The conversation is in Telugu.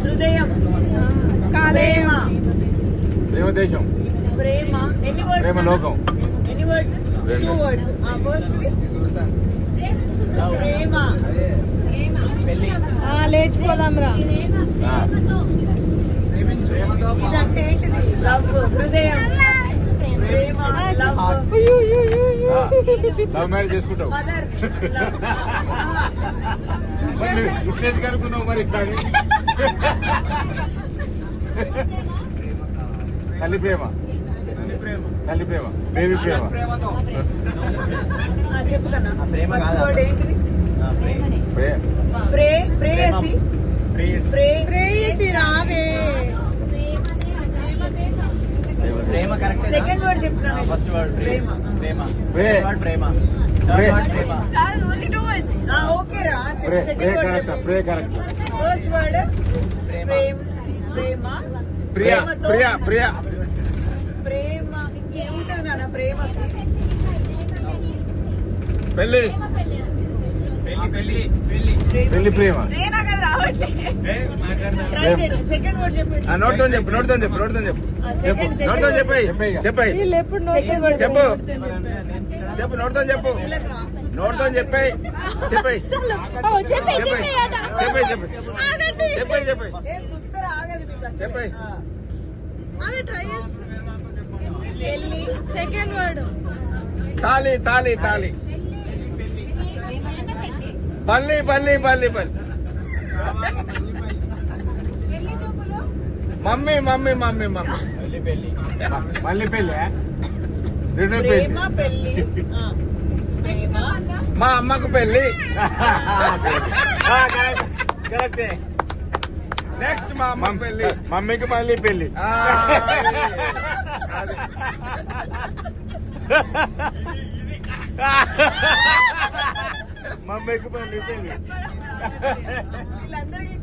హృదయం, కాలేయం, ప్రేమ దేశం, ప్రేమ. ఎన్ని వర్డ్స్? ప్రేమ లోకం. ఎన్ని వర్డ్స్? 2 words. ఫస్ట్ ప్రేమ, లేచిపోదాం రా. ఇదంటే ఏంటిది? లవ్. హృదయం, ప్రేమ, లవ్. లవ్ మ్యారేజ్ చేసుకుంటావు మదర్, ఇట్లేదు కనుక్కున్నావు మరి ఇట్లా అని. తల్లి ప్రేమ, తల్లి ప్రేమ, బేబీ ప్రేమ. చెప్పు కన్నా. ఫస్ట్ వర్డ్ ఏంటిది? ప్రేయసి, ప్రేయసి రావే. ప్రేమ కరెక్ట్. సెకండ్ వర్డ్ చెప్పినా. ఫస్ట్ వర్డ్ ప్రేమ. ప్రేమ. ప్రేమ. ప్రేమ. Only 2 words. ఓకే రా. సెకండ్ వర్డ్ చెప్పు. ప్రే కరెక్ట్. ఫస్ట్ వర్డ్ ప్రేమ, ప్రేమ, ప్రియా, ప్రియా, ప్రియా. ప్రేమ. ఇంకేముంటది నాన్న ప్రేమకి? పెళ్లి, పెళ్లి ప్రేమ. సెకండ్ వర్డ్ చెప్పు. నోటితో చెప్పు, నోటితో చెప్పు, నోటితో చెప్పు, నోటితో చెప్పాయి, చెప్పాయి, వీళ్ళు ఎప్పుడు నోట్ చెప్పు, చెప్పు, నోటితో చెప్పు, నోటితో చెప్పాయి, చెప్పాయి, చెప్పాయి, చెప్పాయి, చెప్పాయి, చెప్పాయి, చెప్పాయి. సెకండ్ వర్డ్ తాలి, తాలి, తాలి. పల్లి, పల్లి, పల్లి, పల్లి. Mummy, mummy, mummy, mummy. మళ్ళీ పెళ్ళి, రెండు పెళ్ళి. ప్రేమ, పెళ్లి, ప్రేమ. మా అమ్మకు పెళ్ళి. కరెక్టే. నెక్స్ట్ మా అమ్మ పెళ్ళి, మమ్మీకి మళ్ళీ పెళ్ళి. మమ్మీకి మళ్ళీ పెళ్ళి. వీళ్ళందరికీ